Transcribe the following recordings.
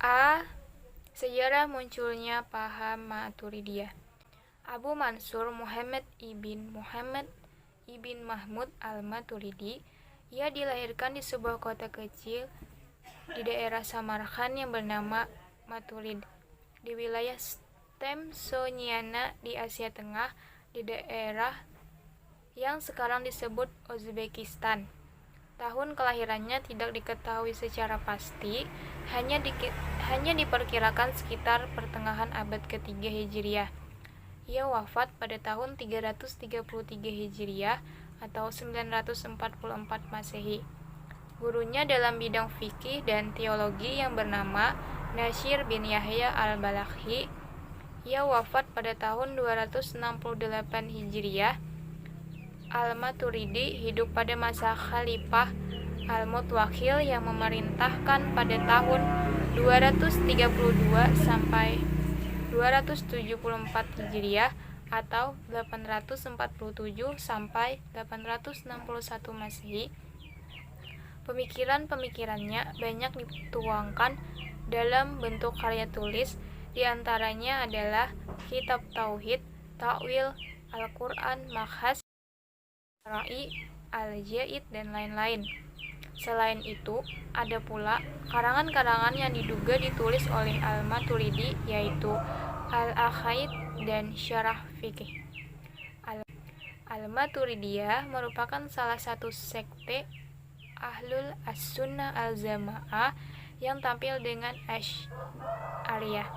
A. Sejarah munculnya paham Maturidiyah. Abu Mansur Muhammad ibn Mahmud al-Maturidi. Ia dilahirkan di sebuah kota kecil di daerah Samarkand yang bernama Maturid, di wilayah Stemsoniana di Asia Tengah, di daerah yang sekarang disebut Uzbekistan. Tahun kelahirannya tidak diketahui secara pasti, hanya diperkirakan sekitar pertengahan abad ke-3 Hijriah. Ia wafat pada tahun 333 Hijriah atau 944 Masehi. Gurunya dalam bidang fikih dan teologi yang bernama Nasir bin Yahya al-Balakhi. Ia wafat pada tahun 268 Hijriah. Al-Maturidi hidup pada masa Khalifah Al-Mutwakkil yang memerintahkan pada tahun 232 sampai 274 Hijriah atau 847 sampai 861 Masehi. Pemikiran-pemikirannya banyak dituangkan dalam bentuk karya tulis, di antaranya adalah Kitab Tauhid, Ta'wil Al-Quran, Makhaz Ra'i, Al-Jaid, dan lain-lain. Selain itu, ada pula karangan-karangan yang diduga ditulis oleh Al-Maturidi, yaitu Al-Aqaid dan Syarah Fikih. Al-Maturidiyah merupakan salah satu sekte Ahlul As-Sunnah Al-Jamaah yang tampil dengan Asy'ariyah.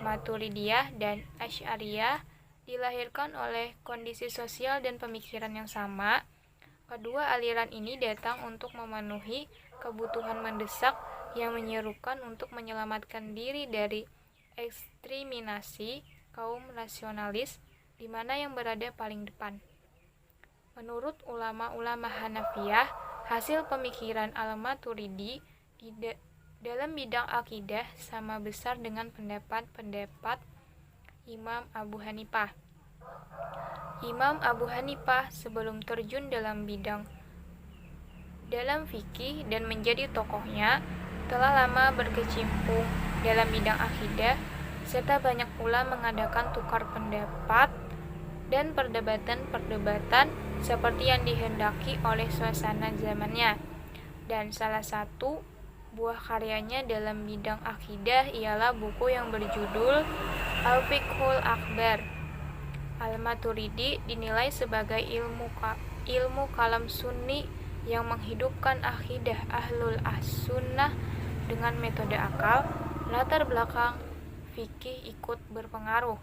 Maturidiyah dan Asy'ariyah dilahirkan oleh kondisi sosial dan pemikiran yang sama. Kedua aliran ini datang untuk memenuhi kebutuhan mendesak yang menyerukan untuk menyelamatkan diri dari ekstremisasi kaum rasionalis, di mana yang berada paling depan. Menurut ulama-ulama Hanafiyah, hasil pemikiran Al-Maturidi dalam bidang akidah sama besar dengan pendapat-pendapat Imam Abu Hanifah. Imam Abu Hanifah sebelum terjun dalam fikih dan menjadi tokohnya, telah lama berkecimpung dalam bidang akidah, serta banyak pula mengadakan tukar pendapat dan perdebatan-perdebatan seperti yang dihendaki oleh suasana zamannya. Dan salah satu buah karyanya dalam bidang akidah ialah buku yang berjudul Al-Fiqhul Akbar. Al-Maturidi dinilai sebagai ilmu kalam sunni yang menghidupkan akidah Ahlul As-Sunnah dengan metode akal. Latar belakang fikih ikut berpengaruh.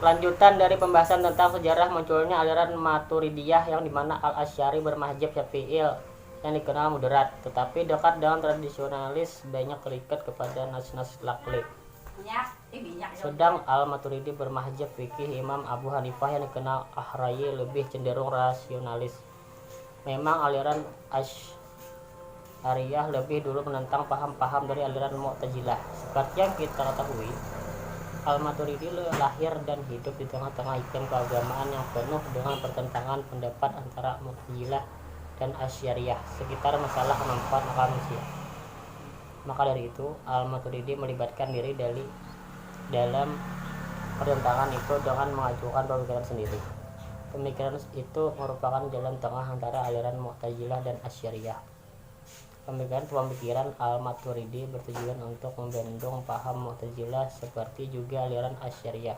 Lanjutan dari pembahasan tentang sejarah munculnya aliran Maturidiyah, yang dimana Al-Asy'ari bermadzhab Syafi'i yang dikenal moderat, tetapi dekat dengan tradisionalis, banyak terikat kepada nas-nas naqli. Sedang Al-Maturidi bermadzhab fikih Imam Abu Hanifah yang dikenal Ahrayi, lebih cenderung rasionalis. Memang aliran Asy'ariyah lebih dulu menentang paham-paham dari aliran Mu'tazilah. Seperti yang kita ketahui, Al-Maturidi lahir dan hidup di tengah-tengah iklim keagamaan yang penuh dengan pertentangan pendapat antara Mu'tazilah dan Asy'ariyah sekitar masalah manfaat akal manusia. Maka dari itu, Al-Maturidi melibatkan diri dalam pertentangan itu dengan mengajukan pemikiran sendiri. Pemikiran itu merupakan jalan tengah antara aliran Mu'tazilah dan Asy'ariyah. Pemikiran Al-Maturidi bertujuan untuk membendung paham Mu'tazilah seperti juga aliran Asy'ariyah.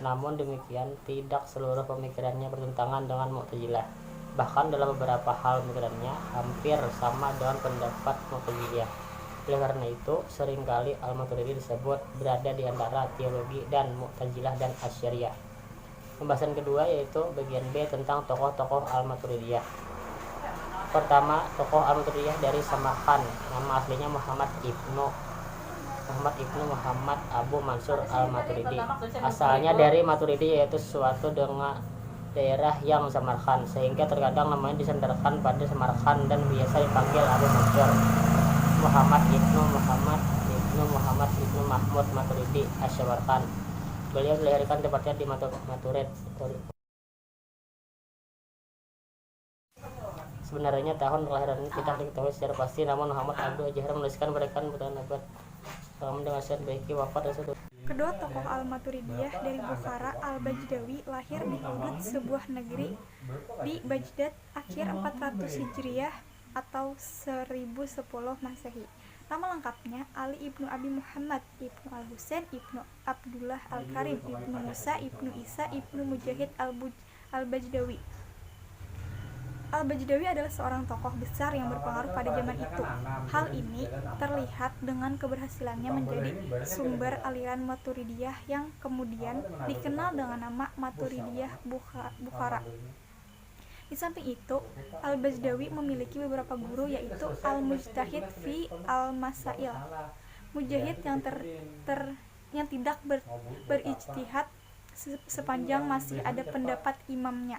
Namun demikian, tidak seluruh pemikirannya bertentangan dengan Mu'tazilah. Bahkan dalam beberapa hal pemikirannya hampir sama dengan pendapat Mu'tazilah. Oleh karena itu, seringkali Al-Maturidi disebut berada di antara teologi dan Mu'tazilah dan Asy'ariyah. Pembahasan kedua yaitu bagian B tentang tokoh-tokoh Al-Maturidiyah. Pertama, tokoh Al-Maturidiyah dari Samarkand. Nama aslinya Muhammad ibnu Muhammad Abu Mansur Al-Maturidi. Asalnya dari Maturidi, yaitu sesuatu dengan daerah yang Samarkand, sehingga terkadang namanya disandarkan pada Samarkand dan biasa dipanggil Abu Mansur. Muhammad ibnu Mahmud Maturidi Asy-Samarkand. Beliau dilahirkan tepatnya di Maturid. Sebenarnya tahun kelahirannya tidak diketahui secara pasti, namun Muhammad Abdul Jahar menuliskan berikan bulan abad dengan Syed Baiki wafat dan Kedua tokoh Al-Maturidiyah dari Bukhara, Al-Bajdawi lahir di Hudud, sebuah negeri di Baghdad akhir 400 Hijriah atau 1010 Masehi. Nama lengkapnya Ali ibnu Abi Muhammad ibnu Al-Husain ibnu Abdullah Al-Karim ibnu Musa ibnu Isa ibnu Mujahid Al-Bajdawi. Al-Bajdawi adalah seorang tokoh besar yang berpengaruh pada zaman itu. Hal ini terlihat dengan keberhasilannya menjadi sumber aliran Maturidiyah yang kemudian dikenal dengan nama Maturidiyah Bukhara. Di samping itu, Al-Bajdawi memiliki beberapa guru, yaitu Al-Mujtahid fi Al-Masail, mujahid yang tidak berijtihad sepanjang masih ada pendapat imamnya.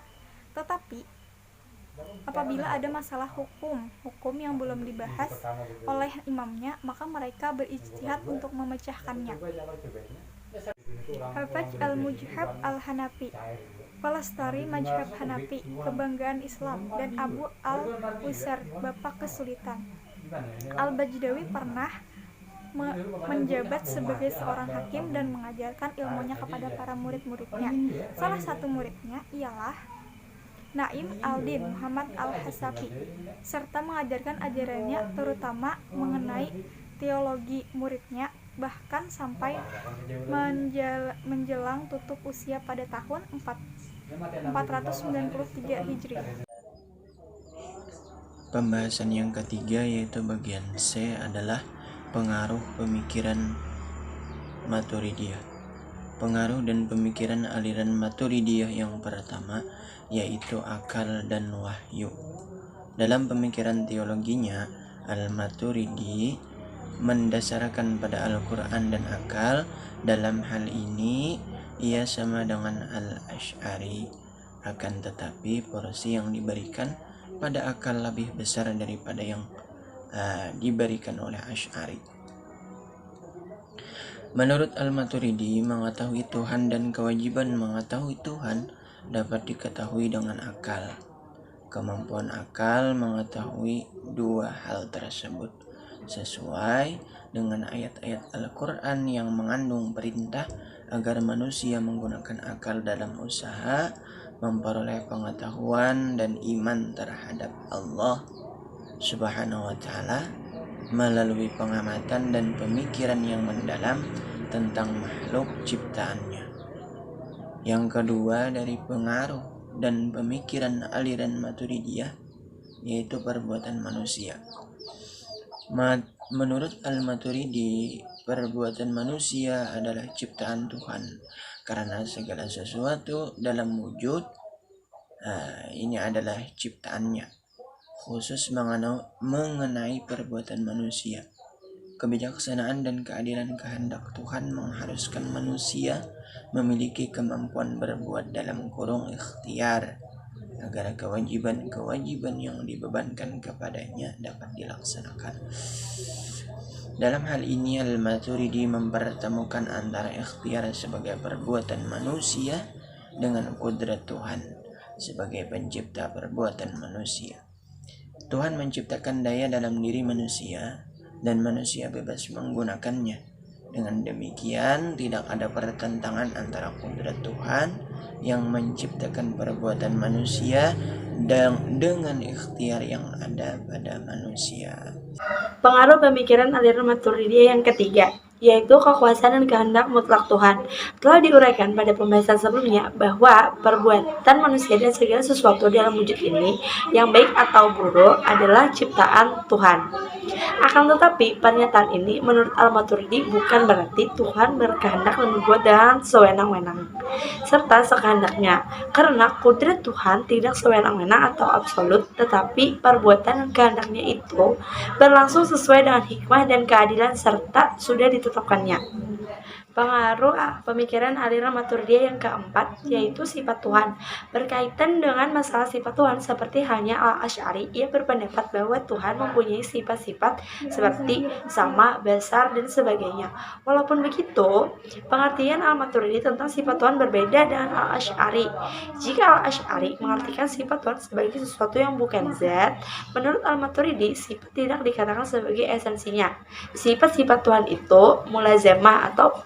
Tetapi apabila ada masalah hukum yang belum dibahas oleh imamnya, maka mereka berijtihad untuk memecahkannya. Hafaj al-Mujhab al-Hanafi, Palestari Majhab Hanafi, kebanggaan Islam, dan Abu al-Usar, bapak kesulitan. Al-Bajdawi pernah menjabat sebagai seorang hakim dan mengajarkan ilmunya kepada para murid-muridnya. Salah satu muridnya ialah Naim al-Din Muhammad al-Hasafi, serta mengajarkan ajarannya terutama mengenai teologi muridnya, bahkan sampai menjelang tutup usia pada tahun 493 Hijri. Pembahasan yang ketiga, yaitu bagian C, adalah pengaruh pemikiran Maturidiyah. Pengaruh dan pemikiran aliran Maturidiyah yang pertama yaitu akal dan wahyu. Dalam pemikiran teologinya, Al-Maturidi mendasarkan pada Al-Quran dan akal. Dalam hal ini ia sama dengan Al-Asy'ari, akan tetapi porsi yang diberikan pada akal lebih besar daripada yang diberikan oleh Asy'ari. Menurut Al-Maturidi, mengetahui Tuhan dan kewajiban mengetahui Tuhan dapat diketahui dengan akal. Kemampuan akal mengetahui dua hal tersebut sesuai dengan ayat-ayat Al-Quran yang mengandung perintah agar manusia menggunakan akal dalam usaha memperoleh pengetahuan dan iman terhadap Allah Subhanahu wa ta'ala melalui pengamatan dan pemikiran yang mendalam tentang makhluk ciptaannya. Yang kedua dari pengaruh dan pemikiran aliran Maturidiyah yaitu perbuatan manusia. Menurut Al-Maturidi, perbuatan manusia adalah ciptaan Tuhan karena segala sesuatu dalam wujud ini adalah ciptaannya. Khusus mengenai perbuatan manusia, kebijaksanaan dan keadilan kehendak Tuhan mengharuskan manusia memiliki kemampuan berbuat dalam kurung ikhtiar agar kewajiban-kewajiban yang dibebankan kepadanya dapat dilaksanakan. Dalam hal ini Al-Maturidi mempertemukan antara ikhtiar sebagai perbuatan manusia dengan kudrat Tuhan sebagai pencipta perbuatan manusia. Tuhan menciptakan daya dalam diri manusia dan manusia bebas menggunakannya. Dengan demikian tidak ada pertentangan antara kudrat Tuhan yang menciptakan perbuatan manusia dan dengan ikhtiar yang ada pada manusia. Pengaruh pemikiran aliran Maturidiyah yang ketiga, yaitu kekuasaan dan kehendak mutlak Tuhan. Telah diuraikan pada pembahasan sebelumnya bahwa perbuatan manusia dan segala sesuatu dalam wujud ini, yang baik atau buruk, adalah ciptaan Tuhan. Akan tetapi, pernyataan ini menurut Al-Maturidi bukan berarti Tuhan berkehendak dan berbuat dengan sewenang-wenang serta sekehendaknya, karena kudrat Tuhan tidak sewenang-wenang atau absolut, tetapi perbuatan dan kehendaknya itu berlangsung sesuai dengan hikmah dan keadilan serta sudah ditetapkannya. Pengaruh pemikiran aliran Maturidiyah yang keempat yaitu sifat Tuhan. Berkaitan dengan masalah sifat Tuhan seperti halnya Al-Asy'ari, ia berpendapat bahwa Tuhan mempunyai sifat-sifat seperti sama, besar, dan sebagainya. Walaupun begitu, pengertian Al-Maturidi tentang sifat Tuhan berbeda dengan Al-Asy'ari. Jika Al-Asy'ari mengartikan sifat Tuhan sebagai sesuatu yang bukan zat, menurut Al-Maturidi sifat tidak dikatakan sebagai esensinya. Sifat-sifat Tuhan itu mulazamah atau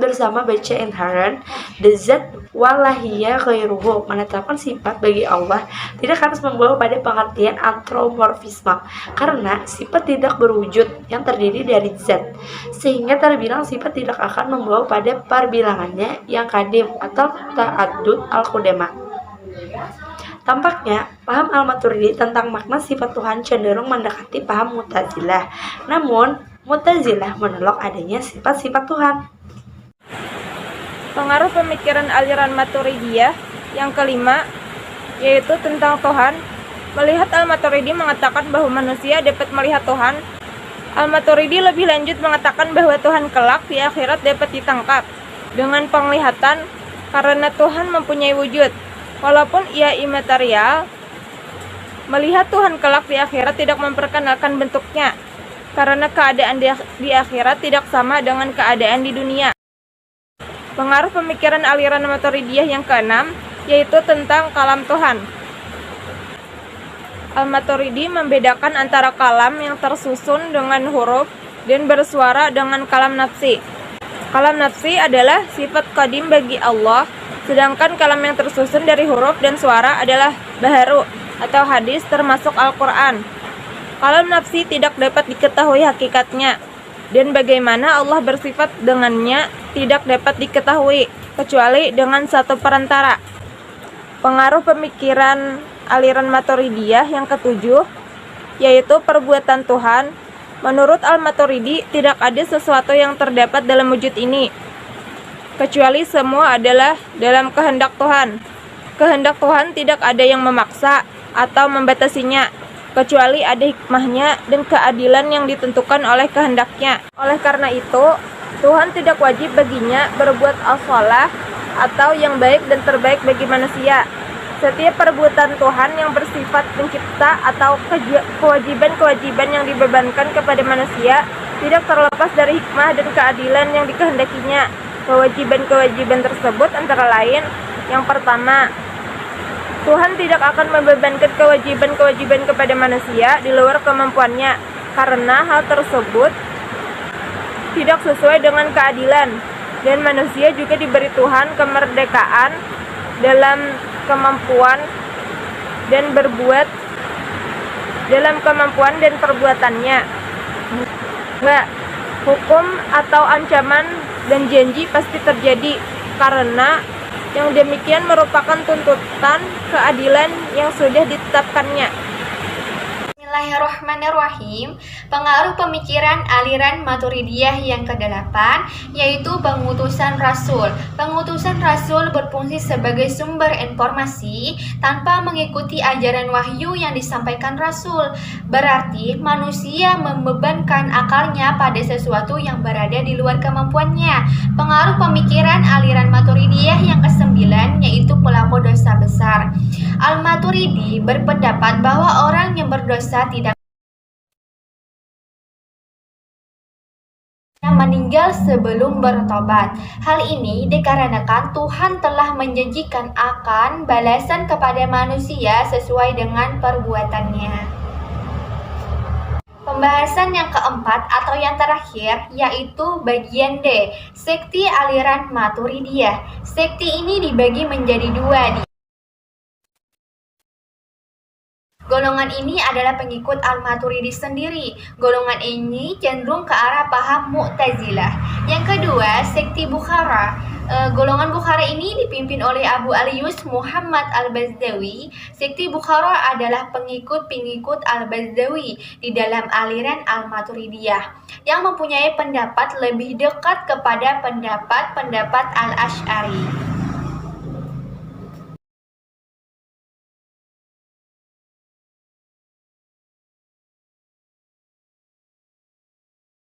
bersama baca inherent the zat walahiyya ghairuhu, menetapkan sifat bagi Allah tidak harus membawa pada pengertian antropomorfisme karena sifat tidak berwujud yang terdiri dari zat, sehingga terbilang sifat tidak akan membawa pada perbilangannya yang kadim atau ta'addud al-qudama. Tampaknya, paham Al-Maturidi tentang makna sifat Tuhan cenderung mendekati paham Mu'tazilah. Namun, Mu'tazilah menolak adanya sifat-sifat Tuhan. Pengaruh pemikiran aliran Maturidiyah yang kelima yaitu tentang Tuhan. Melihat Al-Maturidi mengatakan bahwa manusia dapat melihat Tuhan. Al-Maturidi lebih lanjut mengatakan bahwa Tuhan kelak di akhirat dapat ditangkap dengan penglihatan karena Tuhan mempunyai wujud. Walaupun ia imaterial, melihat Tuhan kelak di akhirat tidak memperkenalkan bentuknya karena keadaan di akhirat tidak sama dengan keadaan di dunia. Pengaruh pemikiran aliran Maturidiyah yang keenam yaitu tentang kalam Tuhan. Al-Maturidi membedakan antara kalam yang tersusun dengan huruf dan bersuara dengan kalam nafsi. Kalam nafsi adalah sifat qadim bagi Allah, sedangkan kalam yang tersusun dari huruf dan suara adalah baharu atau hadis termasuk Al-Quran. Kalam nafsi tidak dapat diketahui hakikatnya, dan bagaimana Allah bersifat dengannya tidak dapat diketahui kecuali dengan satu perantara. Pengaruh pemikiran aliran Maturidiyah yang ketujuh yaitu perbuatan Tuhan. Menurut Al-Maturidi tidak ada sesuatu yang terdapat dalam wujud ini kecuali semua adalah dalam kehendak Tuhan. Kehendak Tuhan tidak ada yang memaksa atau membatasinya kecuali ada hikmahnya dan keadilan yang ditentukan oleh kehendaknya. Oleh karena itu, Tuhan tidak wajib baginya berbuat al-shalah atau yang baik dan terbaik bagi manusia. Setiap perbuatan Tuhan yang bersifat pencipta atau kewajiban-kewajiban yang dibebankan kepada manusia tidak terlepas dari hikmah dan keadilan yang dikehendakinya. Kewajiban-kewajiban tersebut antara lain, yang pertama, Tuhan tidak akan membebankan kewajiban-kewajiban kepada manusia di luar kemampuannya, karena hal tersebut tidak sesuai dengan keadilan, dan manusia juga diberi Tuhan kemerdekaan dalam kemampuan dan berbuat dalam kemampuan dan perbuatannya. Hukum atau ancaman dan janji pasti terjadi karena yang demikian merupakan tuntutan keadilan yang sudah ditetapkannya. Bismillahirrahmanirrahim. Pengaruh pemikiran aliran Maturidiyah yang ke-8 yaitu pengutusan Rasul. Pengutusan Rasul berfungsi sebagai sumber informasi tanpa mengikuti ajaran wahyu yang disampaikan Rasul. Berarti manusia membebankan akalnya pada sesuatu yang berada di luar kemampuannya. Pengaruh pemikiran aliran Maturidiyah yang ke-9 yaitu pelaku dosa besar. Al-Maturidi berpendapat bahwa orang yang berdosa tidak meninggal sebelum bertobat. Hal ini dikarenakan Tuhan telah menjanjikan akan balasan kepada manusia sesuai dengan perbuatannya. Pembahasan yang keempat atau yang terakhir yaitu bagian D, sekti aliran Maturidiyah. Sekti ini dibagi menjadi dua. Golongan ini adalah pengikut Al-Maturidi sendiri. Golongan ini cenderung ke arah paham Mu'tazilah. Yang kedua, sekti Bukhara. Golongan Bukhara ini dipimpin oleh Abu Alius Muhammad Al-Bazdawi. Sekti Bukhara adalah pengikut-pengikut Al-Bazdawi di dalam aliran Al-Maturidiyah yang mempunyai pendapat lebih dekat kepada pendapat Al-Asy'ari.